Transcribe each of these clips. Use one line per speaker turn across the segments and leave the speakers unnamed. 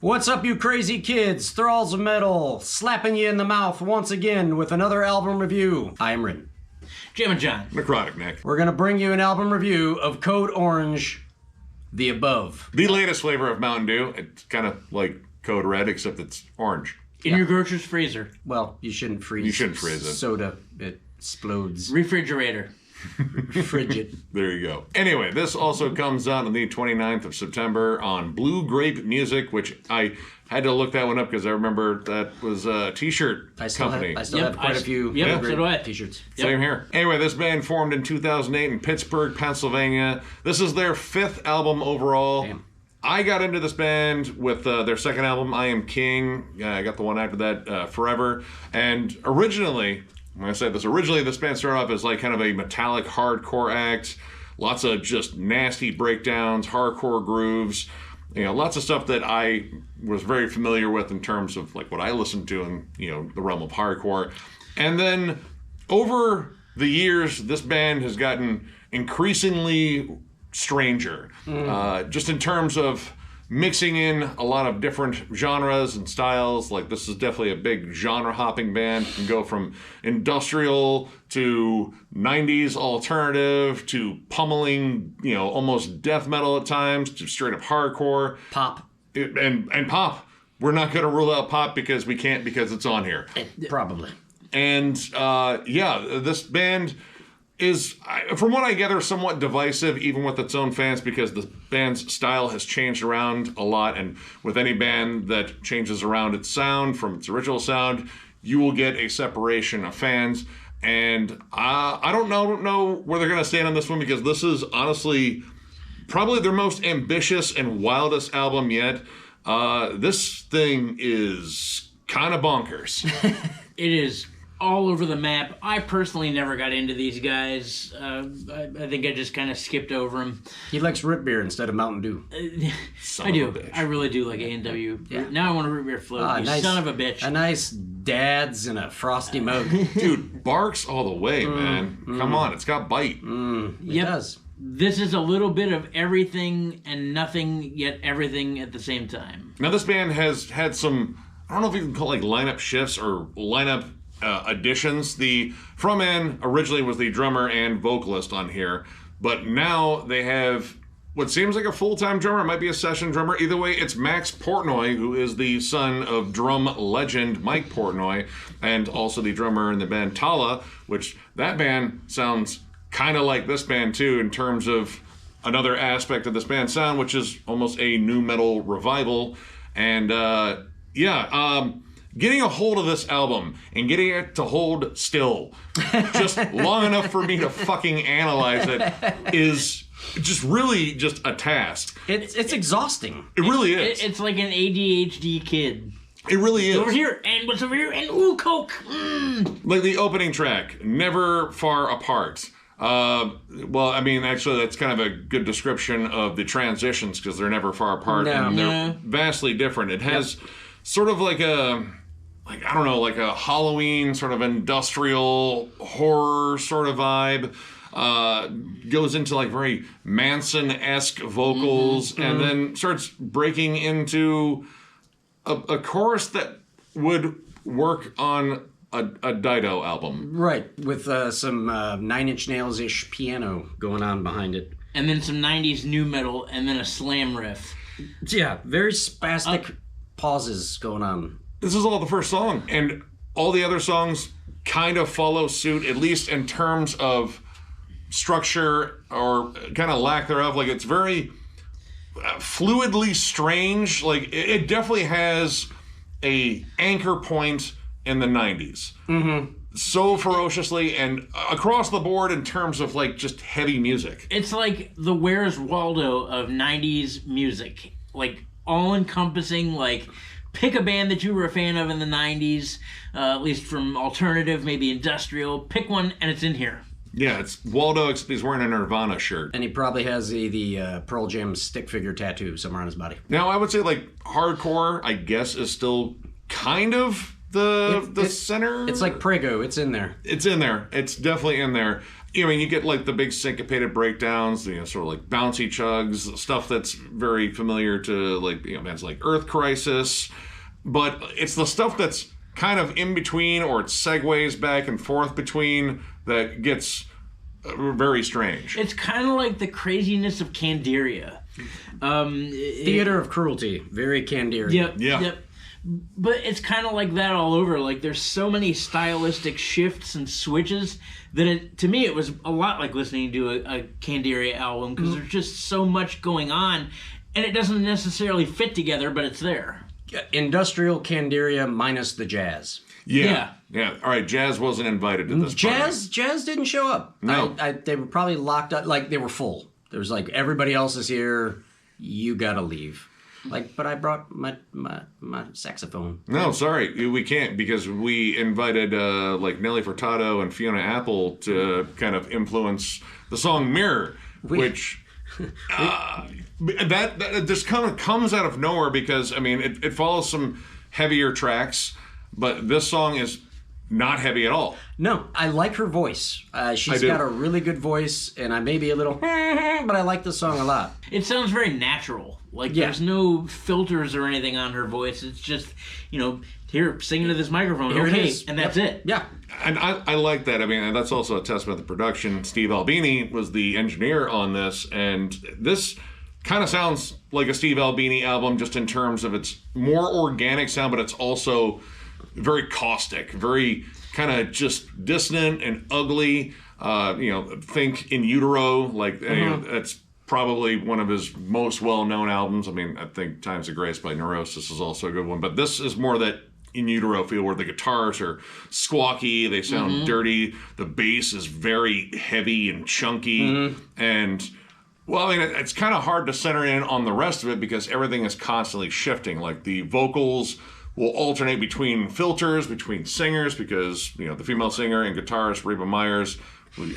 What's up, you crazy kids? Thralls of Metal, slapping you in the mouth once again with another album review. I am Rin.
Jammin, John.
Necrotic, Nick.
We're going to bring you an album review of Code Orange, The Above.
The latest flavor of Mountain Dew. It's kind of like Code Red, except it's orange.
In your grocer's freezer.
Well, you shouldn't freeze
it.
Soda. It explodes.
Refrigerator.
Frigid.
There you go. Anyway, this also comes out on the 29th of September on Blue Grape Music, which I had to look that one up because I remember that was a t-shirt company.
I still have quite a few t-shirts.
Same here. Anyway, this band formed in 2008 in Pittsburgh, Pennsylvania. This is their 5th album overall.
Damn.
I got into this band with their second album, I Am King. I got the one after that, Forever. And originally, when I say this, this band started off as like kind of a metallic hardcore act. Lots of just nasty breakdowns, hardcore grooves. Lots of stuff that I was very familiar with in terms of like what I listened to in, the realm of hardcore. And then over the years, this band has gotten increasingly stranger. Just in terms of mixing in a lot of different genres and styles. Like, this is definitely a big genre hopping band. You can go from industrial to 90s alternative to pummeling, almost death metal at times, to straight up hardcore.
Pop.
And pop. We're not going to rule out pop because we can't, because it's on here.
Probably.
And this band is, from what I gather, somewhat divisive, even with its own fans, because the band's style has changed around a lot. And with any band that changes around its sound from its original sound, you will get a separation of fans. And I don't know where they're going to stand on this one, because this is honestly probably their most ambitious and wildest album yet. This thing is kind of bonkers.
It is all over the map. I personally never got into these guys. I think I just kind of skipped over them.
He likes root beer instead of Mountain Dew.
I do. I really do like A&W. Yeah. Now I want a root beer float. You son of a bitch.
A nice dad's and a frosty mug.
Dude, barks all the way, man. Come on, it's got bite.
It does.
This is a little bit of everything and nothing, yet everything at the same time.
Now, this band has had some, I don't know if you can call it like lineup shifts or lineup additions. The frontman originally was the drummer and vocalist on here, but now they have what seems like a full-time drummer. It might be a session drummer. Either way, it's Max Portnoy, who is the son of drum legend Mike Portnoy, and also the drummer in the band Tala, which that band sounds kind of like this band too, in terms of another aspect of this band's sound, which is almost a nu metal revival. And getting a hold of this album and getting it to hold still just long enough for me to fucking analyze it is just really just a task.
It's exhausting.
It really is.
It's like an ADHD kid.
It really is.
Over here, and what's over here, and ooh, Coke.
Like the opening track, Never Far Apart. Well, I mean, actually, that's kind of a good description of the transitions, because they're never far apart, and they're vastly different. It has sort of like a Halloween sort of industrial horror sort of vibe. Goes into like very Manson-esque vocals, and then starts breaking into a chorus that would work on a Dido album.
Right, with some Nine Inch Nails-ish piano going on behind it.
And then some 90s nu metal, and then a slam riff.
Yeah, very spastic pauses going on.
This is all the first song, and all the other songs kind of follow suit, at least in terms of structure or kind of lack thereof. Like, it's very fluidly strange. Like, it definitely has a anchor point in the 90s. So ferociously and across the board in terms of like just heavy music.
It's like the Where's Waldo of 90s music. Like, all-encompassing, like, pick a band that you were a fan of in the 90s, at least from alternative, maybe industrial. Pick one, and it's in here.
Yeah, it's Waldo, except he's wearing a Nirvana shirt.
And he probably has the Pearl Jam stick figure tattoo somewhere on his body.
Now, I would say, like, hardcore, I guess, is still kind of the center.
It's like Prego. It's in there.
It's in there. It's definitely in there. I mean, you get like the big syncopated breakdowns, you know, sort of like bouncy chugs, stuff that's very familiar to like, you know, bands like Earth Crisis. But it's the stuff that's kind of in between, or it segues back and forth between, that gets very strange.
It's kind of like the craziness of Candiria.
Theater of Cruelty, very Candiria.
Yep. But it's kind of like that all over. Like, there's so many stylistic shifts and switches that to me it was a lot like listening to a Candiria album, because there's just so much going on, and it doesn't necessarily fit together, but it's there.
Industrial Candiria minus the jazz.
Yeah. All right, Jazz wasn't invited to this party.
Jazz didn't show up.
No.
They were probably locked up. Like, they were full. There was like, everybody else is here. You gotta leave. Like, but I brought my saxophone.
No, sorry, we can't, because we invited like Nelly Furtado and Fiona Apple to kind of influence the song Mirror, which that just kind of comes out of nowhere, because I mean it follows some heavier tracks, but this song is not heavy at all.
No, I like her voice. She's got a really good voice, and I may be a little, but I like the song a lot.
It sounds very natural. Like, there's no filters or anything on her voice. It's just, you know, here, sing into this microphone,
Here
okay,
it is.
and that's it.
Yeah.
And I like that. I mean, that's also a testament to the production. Steve Albini was the engineer on this, and this kind of sounds like a Steve Albini album, just in terms of its more organic sound, but it's also very caustic, very kind of just dissonant and ugly. You know, think In Utero, like, you know, that's probably one of his most well-known albums. I mean, I think Times of Grace by Neurosis is also a good one, but this is more that In Utero feel, where the guitars are squawky, they sound dirty, the bass is very heavy and chunky, and, well, I mean, it's kind of hard to center in on the rest of it, because everything is constantly shifting. Like, the vocals will alternate between filters, between singers, because, you know, the female singer and guitarist, Reba Myers,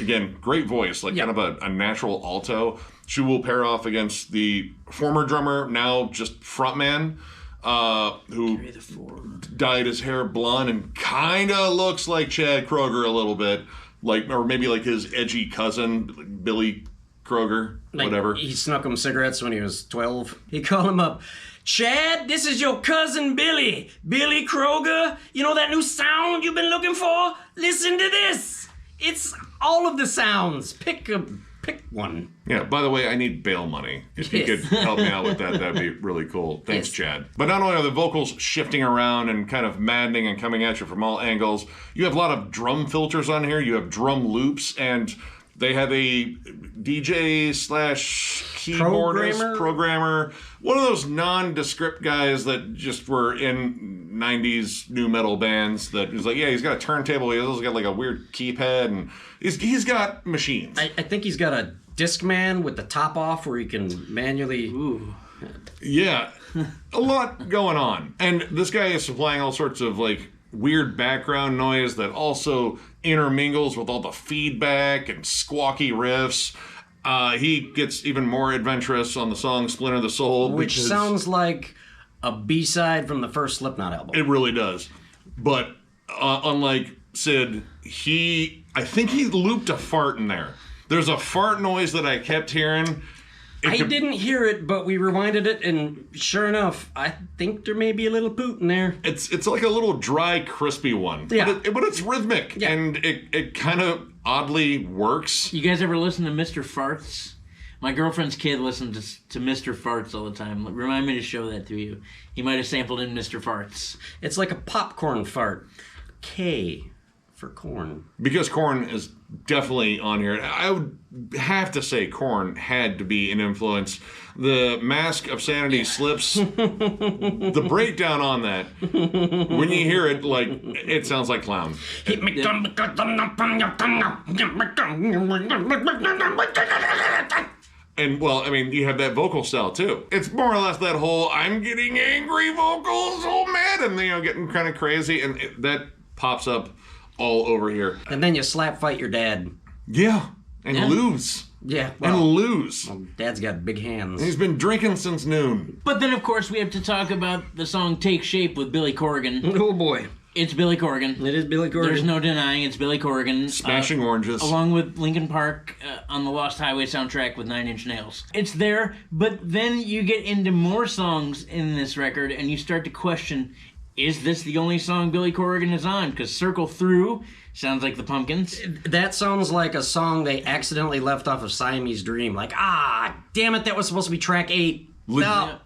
again, great voice, like kind of a natural alto. She will pair off against the former drummer, now just frontman, who dyed his hair blonde and kind of looks like Chad Kroger a little bit, like, or maybe like his edgy cousin, like Billy Kroger, whatever.
He snuck him cigarettes when he was 12. He called him up. Chad, this is your cousin Billy. Billy Kroger. You know that new sound you've been looking for? Listen to this. It's all of the sounds. Pick one.
Yeah, by the way, I need bail money. If you could help me out with that, that'd be really cool. Thanks, Chad. But not only are the vocals shifting around and kind of maddening and coming at you from all angles, you have a lot of drum filters on here. You have drum loops, and they have a DJ / keyboardist, programmer, one of those nondescript guys that just were in 90s new metal bands that was like, yeah, he's got a turntable, he's also got like a weird keypad, and he's got machines.
I think he's got a Discman with the top off where he can manually...
Ooh.
Yeah, a lot going on. And this guy is supplying all sorts of like weird background noise that also intermingles with all the feedback and squawky riffs. He gets even more adventurous on the song Splinter the Soul.
Which sounds like a B-side from the first Slipknot album.
It really does. But unlike Sid, I think he looped a fart in there. There's a fart noise that I kept hearing.
I didn't hear it, but we rewinded it, and sure enough, I think there may be a little poot in there.
It's like a little dry, crispy one.
Yeah.
But it's rhythmic, and it kind of oddly works.
You guys ever listen to Mr. Farts? My girlfriend's kid listens to Mr. Farts all the time. Remind me to show that to you. He might have sampled in Mr. Farts.
It's like a popcorn fart. K for corn.
Because Korn is definitely on here. I would have to say Korn had to be an influence. The Mask of Sanity Slips, the breakdown on that, when you hear it, like, it sounds like Clown.
Hit me down because I'm not on your
And, well, I mean, you have that vocal style, too. It's more or less that whole, I'm getting angry vocals, so mad, and, you know, getting kind of crazy, and that pops up all over here.
And then you slap fight your dad.
Yeah, and lose.
Yeah,
and lose.
Well, Dad's got big hands.
He's been drinking since noon.
But then, of course, we have to talk about the song Take Shape with Billy Corgan.
Oh, boy.
It's Billy Corgan.
It is Billy Corgan.
There's no denying it's Billy Corgan.
Smashing Oranges.
Along with Linkin Park on the Lost Highway soundtrack with Nine Inch Nails. It's there, but then you get into more songs in this record and you start to question, is this the only song Billy Corgan is on? Because Circle Through sounds like the Pumpkins.
That sounds like a song they accidentally left off of Siamese Dream. Like, damn it, that was supposed to be track 8. Well.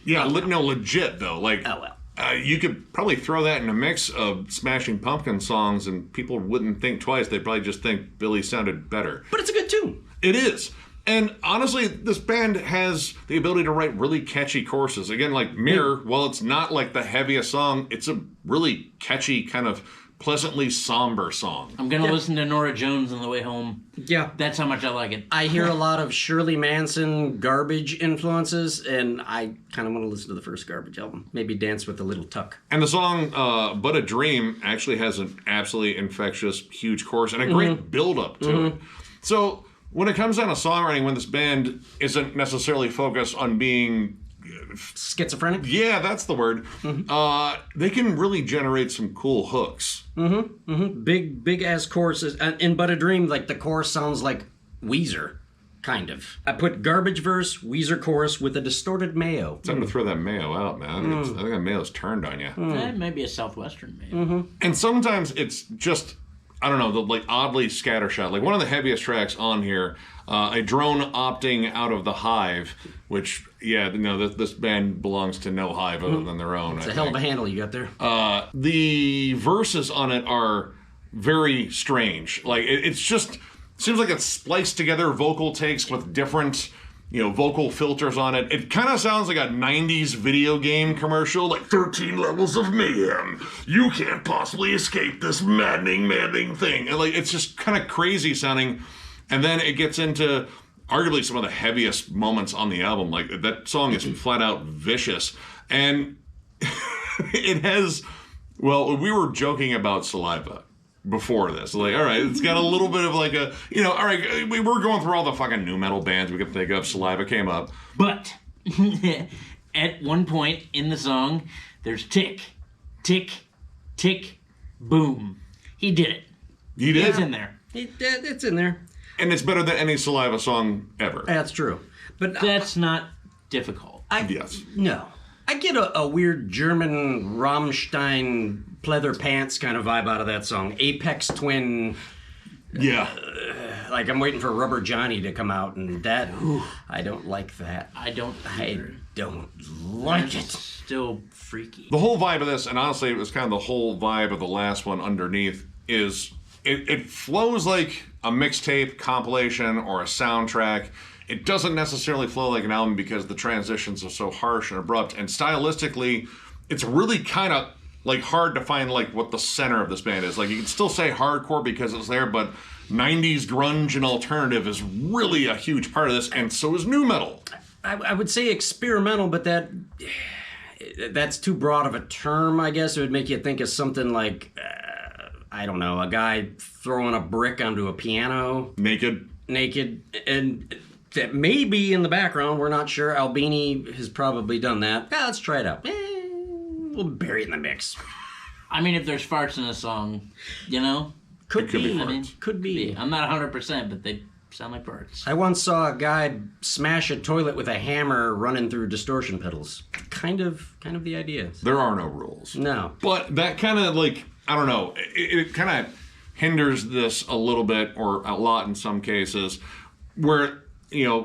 Yeah, legit though. Like,
oh well.
You could probably throw that in a mix of Smashing Pumpkin songs and people wouldn't think twice. They'd probably just think Billy sounded better.
But it's a good tune.
It is. And honestly, this band has the ability to write really catchy choruses. Again, like Mirror, while it's not like the heaviest song, it's a really catchy, kind of pleasantly somber song.
I'm going to listen to Nora Jones on the way home.
Yeah.
That's how much I like it.
I hear a lot of Shirley Manson Garbage influences, and I kind of want to listen to the first Garbage album. Maybe Dance with a Little Tuck.
And the song But a Dream actually has an absolutely infectious, huge chorus and a great build-up to it. So when it comes down to songwriting, when this band isn't necessarily focused on being
schizophrenic?
Yeah, that's the word. They can really generate some cool hooks.
Big ass choruses. In But a Dream, like the chorus sounds like Weezer, kind of. I put Garbage verse, Weezer chorus with a distorted mayo.
Time to throw that mayo out, man. I think that mayo's turned on you.
It may be a Southwestern mayo.
And sometimes it's just, I don't know, the like oddly scattershot. Like one of the heaviest tracks on here, a drone opting out of the hive, which, this band belongs to no hive other than their own.
It's a hell of a handle you got there.
The verses on it are very strange. Like it's just seems like it's spliced together vocal takes with different vocal filters on it. It kind of sounds like a 90s video game commercial, like 13 levels of mayhem. You can't possibly escape this maddening thing. And like it's just kind of crazy sounding. And then it gets into arguably some of the heaviest moments on the album. Like that song is flat out vicious. And it has, we were joking about Saliva before this. Like, all right, it's got a little bit of like a, all right, we were going through all the fucking nu metal bands we could think of. Saliva came up.
But at one point in the song, there's tick, tick, tick, boom. He did it.
He did?
It's in there.
It's in there.
And it's better than any Saliva song ever.
That's true. But
that's not difficult.
Yes.
No. I get a weird German Rammstein pleather pants kind of vibe out of that song. Apex Twin.
Yeah.
Like I'm waiting for Rubber Johnny to come out, and that, I don't like that.
I don't
like it.
Still freaky.
The whole vibe of this, and honestly it was kind of the whole vibe of the last one underneath, is it flows like a mixtape, compilation, or a soundtrack. It doesn't necessarily flow like an album because the transitions are so harsh and abrupt. And stylistically, it's really kind of like hard to find like what the center of this band is. Like you can still say hardcore because it's there, but 90s grunge and alternative is really a huge part of this, and so is nu metal.
I would say experimental, but that's too broad of a term, I guess. It would make you think of something like, I don't know, a guy throwing a brick onto a piano.
Naked,
and that may be in the background. We're not sure. Albini has probably done that. Let's try it out. We'll bury it in the mix.
I mean, if there's farts in a song,
Could be.
I mean,
could be.
I'm not 100%, but they sound like farts.
I once saw a guy smash a toilet with a hammer running through distortion pedals. Kind of the idea.
There are no rules.
No.
But that kind of like, I don't know, it kind of hinders this a little bit, or a lot in some cases, where,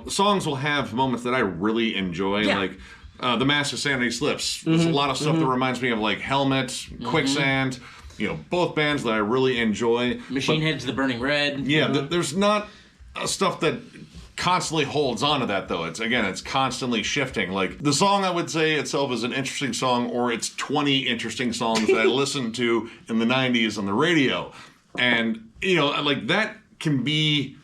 songs will have moments that I really enjoy, like The Mask of Sanity Slips. There's a lot of stuff that reminds me of like Helmet, Quicksand, both bands that I really enjoy.
Machine Head's The Burning Red.
Yeah, there's not stuff that constantly holds on to that, though. It's constantly shifting. Like the song, I would say itself is an interesting song, or it's 20 interesting songs that I listened to in the 90s on the radio. And, like that can be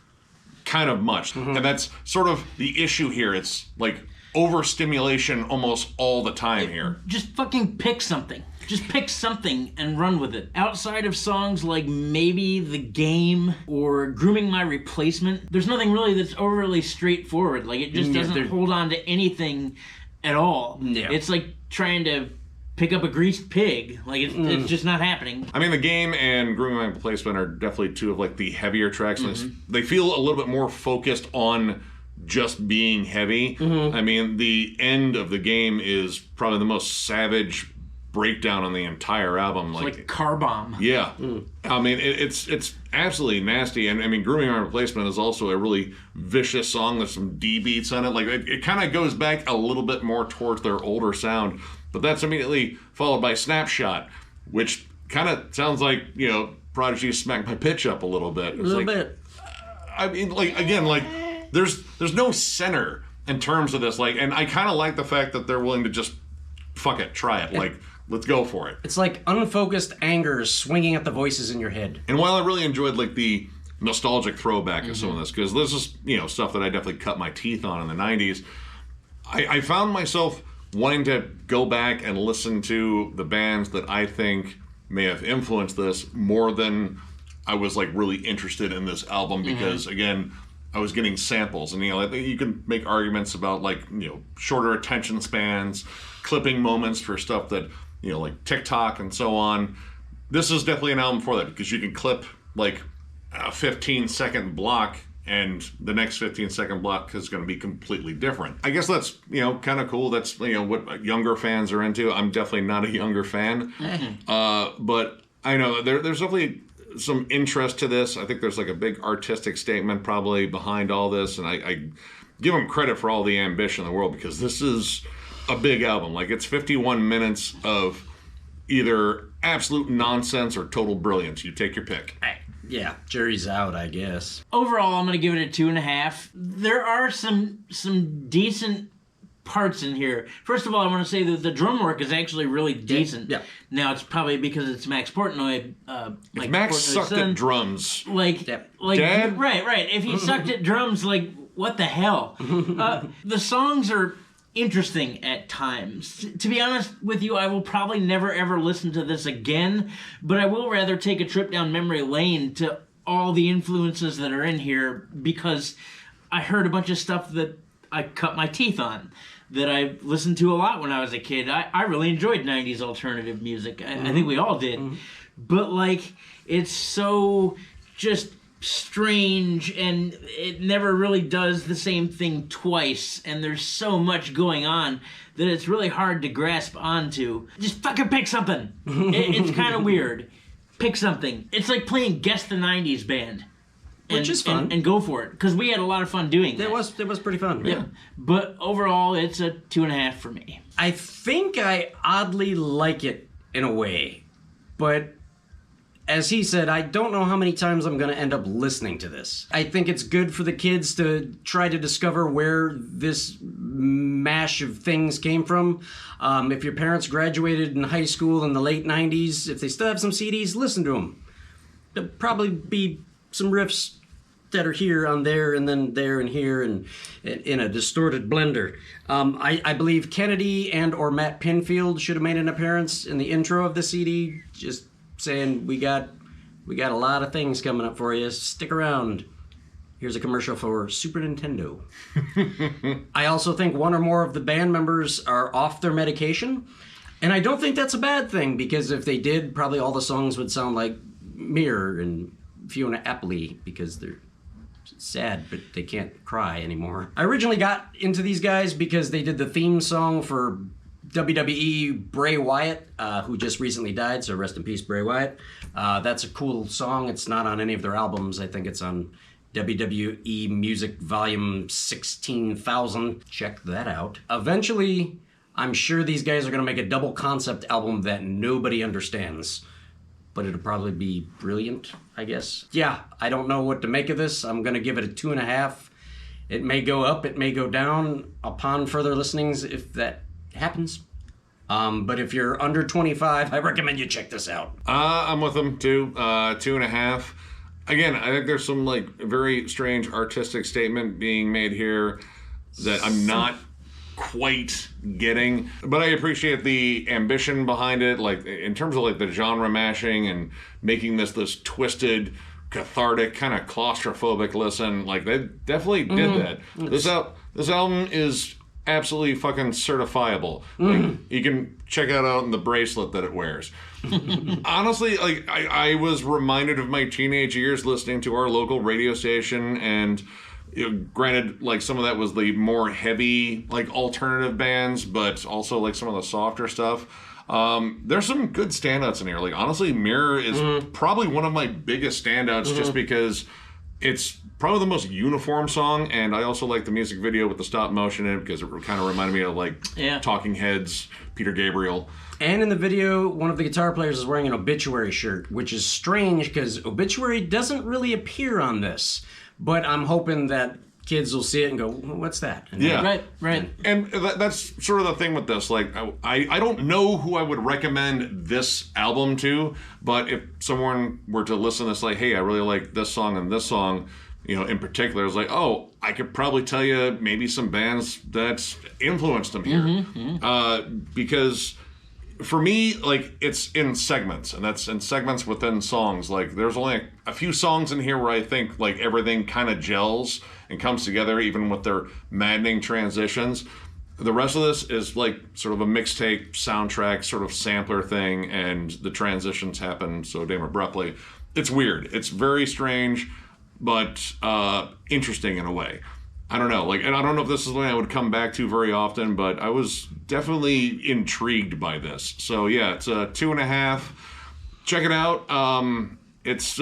kind of much. And that's sort of the issue here. It's like overstimulation almost all the time here.
Just fucking pick something. Just pick something and run with it. Outside of songs like maybe The Game or Grooming My Replacement, there's nothing really that's overly straightforward. Like it just doesn't hold on to anything at all.
Yeah.
It's like trying to pick up a greased pig. Like, it's just not happening.
I mean, the game and Grooving My Replacement are definitely two of like the heavier tracks. They feel a little bit more focused on just being heavy. I mean, the end of the game is probably the most savage breakdown on the entire album.
It's like Car Bomb.
Yeah. I mean, it's absolutely nasty. And I mean, Grooving My Replacement is also a really vicious song. There's some D beats on it. Like, it kind of goes back a little bit more towards their older sound. But that's immediately followed by Snapshot, which kind of sounds like, Prodigy smacked my pitch up a little bit.
A little bit.
I mean, like, again, like, there's no center in terms of this. Like, and I kind of like the fact that they're willing to just, fuck it, try it. Like, let's go for it.
It's like unfocused anger swinging at the voices in your head.
And while I really enjoyed, like, the nostalgic throwback of some of this, because this is, stuff that I definitely cut my teeth on in the 90s, I found myself wanting to go back and listen to the bands that I think may have influenced this more than I was like really interested in this album because again, I was getting samples and you can make arguments about like, shorter attention spans, clipping moments for stuff that, like TikTok and so on. This is definitely an album for that because you can clip like a 15-second block and the next 15-second block is going to be completely different. I guess that's, kind of cool. That's, what younger fans are into. I'm definitely not a younger fan. But I know there's definitely some interest to this. I think there's like a big artistic statement probably behind all this. And I give them credit for all the ambition in the world because this is a big album. Like, it's 51 minutes of either absolute nonsense or total brilliance. You take your pick.
Yeah, jury's out, I guess.
Overall, I'm going to give it a 2.5. There are some decent parts in here. First of all, I want to say that the drum work is actually really decent.
Yeah.
Now, it's probably because it's Max Portnoy.
If Max sucked at drums.
Dad? Right. If he sucked at drums, like, what the hell? The songs are interesting at times. To be honest with you, I will probably never ever listen to this again, but I will rather take a trip down memory lane to all the influences that are in here because I heard a bunch of stuff that I cut my teeth on, that I listened to a lot when I was a kid. I really enjoyed 90s alternative music. I think we all did. But like, it's so just strange and it never really does the same thing twice and there's so much going on that it's really hard to grasp onto. Just fucking pick something. It's kind of weird. Pick something. It's like playing Guess the 90s band.
Which is fun.
And go for it. Because we had a lot of fun doing that.
It was pretty fun. Yeah.
But overall, it's a 2.5 for me.
I think I oddly like it in a way. But as he said, I don't know how many times I'm going to end up listening to this. I think it's good for the kids to try to discover where this mash of things came from. If your parents graduated in high school in the late 90s, if they still have some CDs, listen to them. There'll probably be some riffs that are here on there and then there and here and in a distorted blender. I believe Kennedy and or Matt Pinfield should have made an appearance in the intro of the CD, just saying we got a lot of things coming up for you. Stick around. Here's a commercial for Super Nintendo. I also think one or more of the band members are off their medication. And I don't think that's a bad thing, because if they did, probably all the songs would sound like Mirror and Fiona Apple because they're sad, but they can't cry anymore. I originally got into these guys because they did the theme song for WWE Bray Wyatt, who just recently died, so rest in peace, Bray Wyatt. That's a cool song. It's not on any of their albums. I think it's on WWE Music Volume 16,000. Check that out. Eventually, I'm sure these guys are going to make a double concept album that nobody understands. But it'll probably be brilliant, I guess. Yeah, I don't know what to make of this. I'm going to give it a 2.5. It may go up, it may go down upon further listenings if that happens. But if you're under 25, I recommend you check this out.
I'm with them too. 2.5. Again, I think there's some like very strange artistic statement being made here that I'm not quite getting, but I appreciate the ambition behind it, like in terms of like the genre mashing and making this twisted, cathartic, kind of claustrophobic listen. Like they definitely did that. This album is absolutely fucking certifiable. Like, you can check it out in the bracelet that it wears. Honestly, like I was reminded of my teenage years listening to our local radio station, and granted, like some of that was the more heavy, like alternative bands, but also like some of the softer stuff. There's some good standouts in here. Like honestly, Mirror is probably one of my biggest standouts, just because it's probably the most uniform song, and I also like the music video with the stop motion in it because it kind of reminded me of like Talking Heads, Peter Gabriel.
And in the video, one of the guitar players is wearing an Obituary shirt, which is strange because Obituary doesn't really appear on this. But I'm hoping that kids will see it and go, what's that? And
Right.
And that's sort of the thing with this. Like, I don't know who I would recommend this album to, but if someone were to listen to this, like, hey, I really like this song and this song, in particular, it's like, oh, I could probably tell you maybe some bands that's influenced them here. Because for me, like, it's in segments, and that's in segments within songs. Like, there's only a few songs in here where I think, like, everything kind of gels and comes together, even with their maddening transitions. The rest of this is, like, sort of a mixtape, soundtrack, sort of sampler thing, and the transitions happen so damn abruptly. It's weird. It's very strange, but interesting in a way. I don't know, and I don't know if this is something I would come back to very often, but I was definitely intrigued by this. So yeah, it's a 2.5. Check it out. It's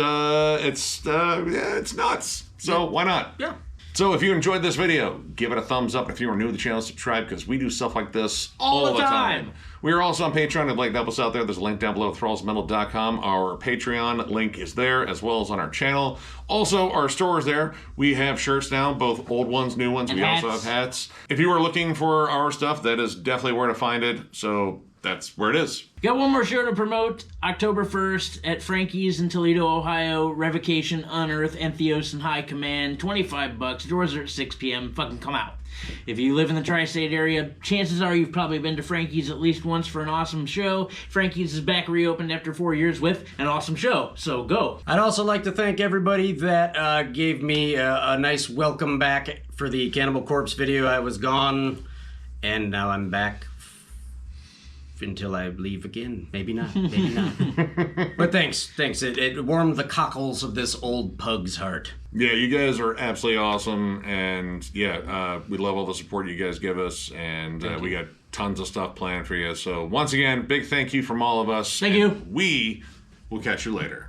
nuts. So why not?
Yeah.
So if you enjoyed this video, give it a thumbs up. If you are new to the channel, subscribe, because we do stuff like this all the time. We are also on Patreon. If you'd like to help us out there, there's a link down below at thrallsmetal.com. Our Patreon link is there, as well as on our channel. Also, our store is there. We have shirts now, both old ones, new ones.
And
we
hats.
also have hats. If you are looking for our stuff, that is definitely where to find it. So that's where it is.
Got one more show to promote. October 1st at Frankie's in Toledo, Ohio. Revocation, Unearth, Entheos, and High Command. $25. Doors are at 6 p.m. Fucking come out. If you live in the tri-state area, chances are you've probably been to Frankie's at least once for an awesome show. Frankie's is back reopened after 4 years with an awesome show, so go.
I'd also like to thank everybody that gave me a nice welcome back for the Cannibal Corpse video. I was gone, and now I'm back until I leave again. Maybe not. But thanks. It warmed the cockles of this old pug's heart.
Yeah, you guys are absolutely awesome, and yeah, we love all the support you guys give us, and we got tons of stuff planned for you. So once again, big thank you from all of us.
Thank you.
We will catch you later.